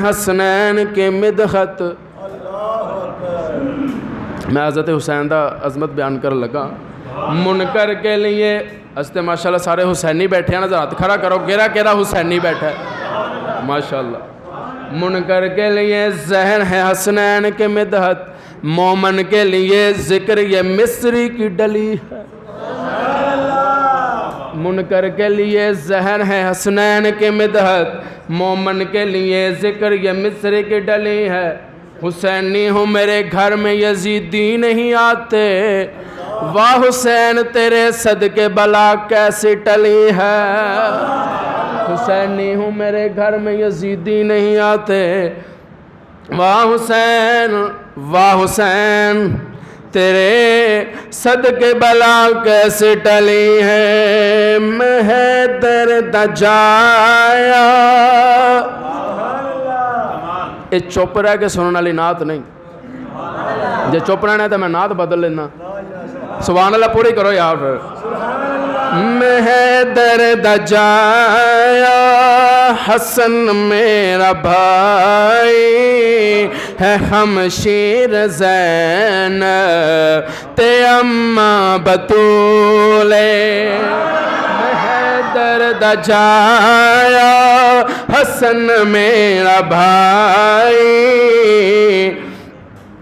हसनैन के मिदहत। मैं हज़रत हुसैन का अजमत बयान कर लगा। मुनकर के लिए हस्ते माशाल्लाह सारे हुसैनी बैठे हैं ना, हाथ खड़ा करो, केरा केरा हुसैनी बैठा है माशाल्लाह। मुनकर के लिए जहन है हसनैन के मिदहत, मोमन के लिए जिक्र ये मिस्री की डली है। मुनकर के लिए जहन है हसनैन के मिदहत, मोमन के लिए जिक्र ये मिस्री की डली है। हुसैनी हूँ मेरे घर में यजीदी नहीं आते, वाह हुसैन तेरे सदके बला कैसी टली है। हुसैनी हूँ मेरे घर में यजीदी नहीं आते, वाह हुसैन वाह हुसैन तेरे सदके बला कैसे टली है। मैं दर्द जाया ये चुप रह के सुनने वाली नात नहीं, जे चुप रहना तो मैं नात बदल लेना। सुभान अल्लाह पूरी करो यार। फिर मैं दर्द जाया हसन मेरा भाई है, हमशीर ज़ैन ते अम्मा बतूले। मैं दर्द जाया हसन मेरा भाई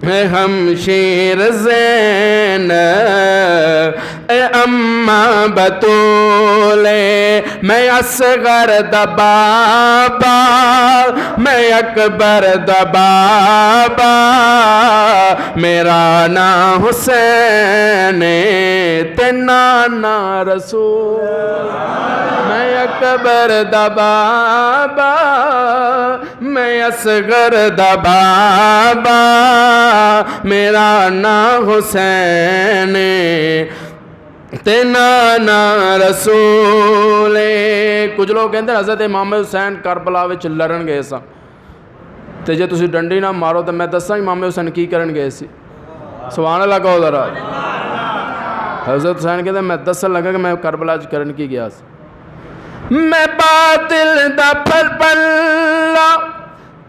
है, हमशीर ज़ैन अम्मा बतूले। मैं असगर दबाबा मैं अकबर दबाबा, मेरा ना हुसैन ते नाना रसूल। मैं अकबर दबाबा मैं असगर दबाबा, मेरा ना हुसैन ते नाना रसूल। कुछ लोग कहते हज़रत इमाम हुसैन करबला विच लड़न गए सन, ते जे तुसी डंडी ना मारो तो मैं दसां इमाम हुसैन की करन गए सी। सुभान अल्लाह कहो ज़रा। हज़रत हुसैन कहते मैं दसन लगा कि मैं करबला च करन की गया सी। मैं बातिल दा पल्ला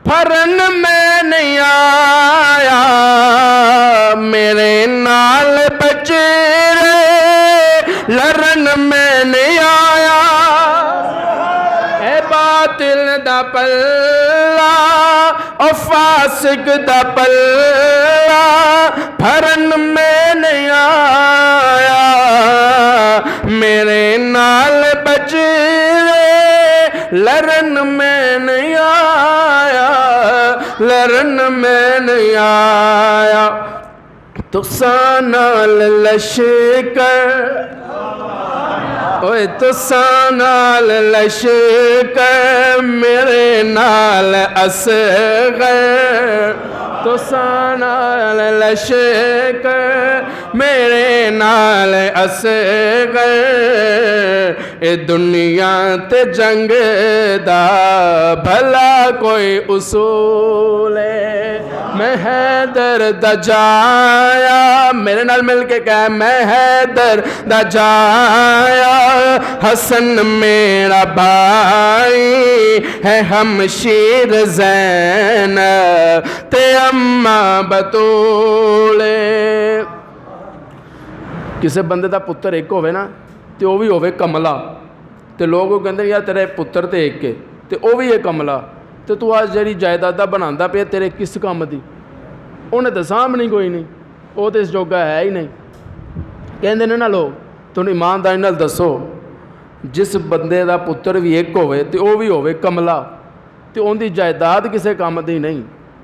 फरन में नहीं आया, मेरे नाल बचेरे लड़न में नहीं आया। ए बातिल दा पल्ला और फासिक दा पल्ला फरन में नहीं आया, मेरे नाल बचेरे लड़न में नहीं आया, लड़न में नहीं आया। तुसा नाल लश्कर ओए तुसा नाल लश्कर, मेरे नाल असगर। तुसा नाल लश्कर मेरे नाल असगर, ए दुनिया ते जंग दा भला कोई उसूल है। मैं हैदर दा जाया मेरे नाल मिल के कह, मैं हैदर दा जाया हसन मेरा भाई है, हमशीर ज़ैन ते अम्मा बतूले। किसी बंदे का पुत्र एक होवे ना, तो वह भी होवे कमला, तो लोग कहते यार तेरे पुत्र तो एक है तो वह भी है कमला, तो तू आज जी जायदादा बनाता पे तेरे किस काम की। उन्हें तो सामने कोई नहीं, वो तो इस जोगा है ही नहीं। कहते ने ना लोग, तुम ईमानदारी नाल दसो, जिस बंदे का पुत्र भी एक होवे तो वह भी होवे कमला, तो उनकी जायदाद किसी काम की नहीं।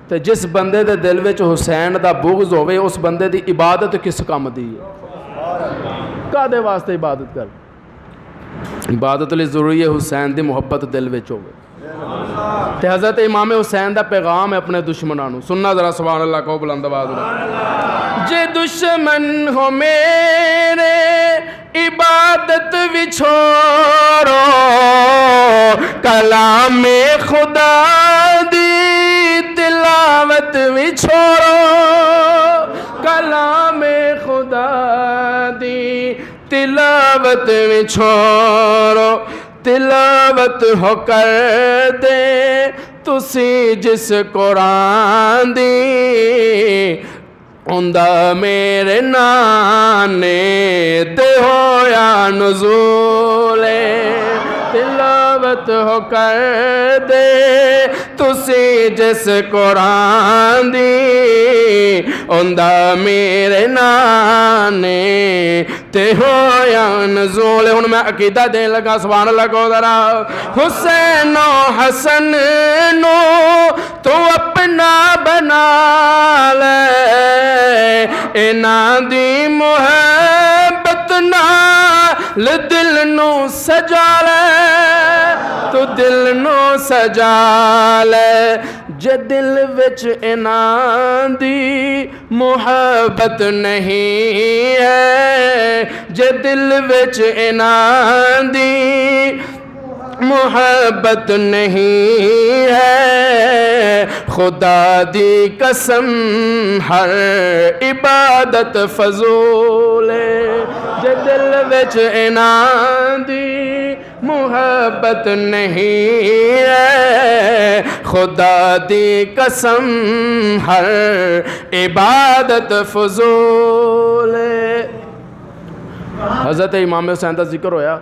तो जिस बंदे के दिल में हुसैन का बुग़्ज़ होवे, उस बंदे की इबादत किस काम की है। कादे वास्ते इबादत कर, इबादत लिए जरूरी है हुसैन की मुहब्बत दिल में होवे। तो हज़रत इमाम हुसैन का पैगाम है अपने दुश्मनों को, सुनना जरा सुभान अल्लाह को बुलंद आवाज़ में। जे दुश्मन हो मेरे इबादत भी छोड़ो, कलाम खुदा दी तिलावत भी छोड़ो, कलाम खुदा दी तिलावत भी छोड़ो। तिलावत हो कर दे तुसी जिस कुरान दी उंदा मेरे नाने ते होया नुज़ूले तिलावत हो कर दे तुसी जिस कुरान दी उंदा मेरे नाने ते होया नुज़ूल। हुण मैं अकीदा देन लगा सुभान अल्लाह को ज़रा। हुसैन हसन नो तू अपना बना ले इन्हां दी मुहब्बत नाल दिल नू सजा ले तू दिल नू सजा ले जे दिल विच इन्हां दी मुहब्बत नहीं है जे दिल विच इन्हां दी मुहब्बत नहीं है खुदा दी कसम हर इबादत फजूल जे दिल विच इन्हां दी मुहब्बत नहीं है खुदा दी कसम हर इबादत फजूल। हज़रत इमाम हुसैन का जिक्र होया।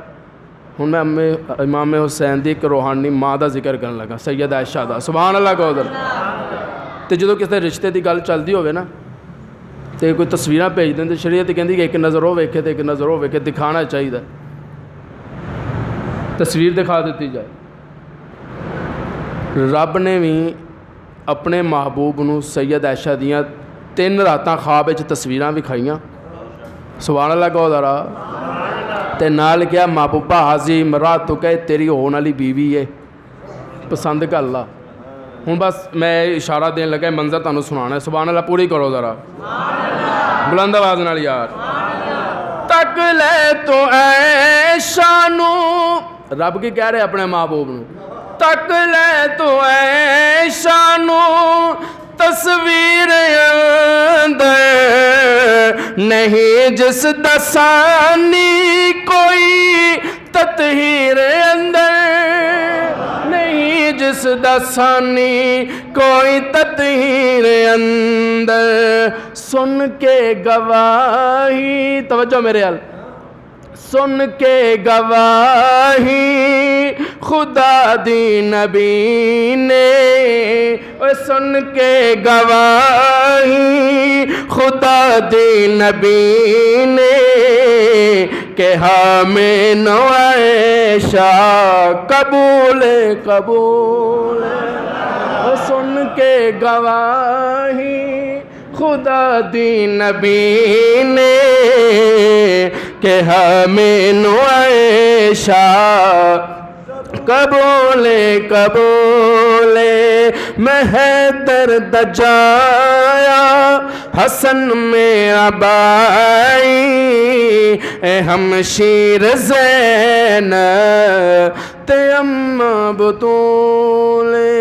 हुण मैं इमाम हुसैन की एक रूहानी माँ का जिक्र करन लगा सैयद आयशा का सुभान अल्लाह को उधर। तो जो किसी रिश्ते की गल चलती होवे ना तो कोई तस्वीर भेज दें शरीयत कहती कि एक नज़र वो वेखे तो एक नज़र वो वेखे दिखाना चाहिए तस्वीर दिखा दी जाए। रब ने भी अपने महबूब नूं सैयद आयशा दियाँ 3 रातां ख्वाब विच तस्वीरां विखाइयां सुभान अल्लाह को ज़रा ते नाल क्या महबूबा हाजी मरात तो कहे तेरी होने वाली बीवी है पसंद कर ला। हूँ बस मैं इशारा देन लगा मंजर तुहानूं सुनाना है सुभान अल्लाह पूरी करो ज़रा बुलंद आवाज़ नाल यार। तक ले तो ऐशा नूं रब की कह रहे अपने महबूब नूं तक ले तो ऐशा नूं तस्वीर अंदर नहीं जिस दसानी कोई ततहीर अंदर नहीं जिस दसानी कोई ततहीर अंदर सुन के गवाही तवज्जो मेरे अल सुन के गवाही खुदा दी नबी ने सुन के गवाही खुदा दी नबी ने कहा मैनू आयशा कबूल कबूल सुन के गवाही खुदा दी नबी ने कहा मैनू आयशा कबूले कबूले मैं दर्द जाया हसन में अबाई हम शीर ज़ैन ते अम्मा बतूले।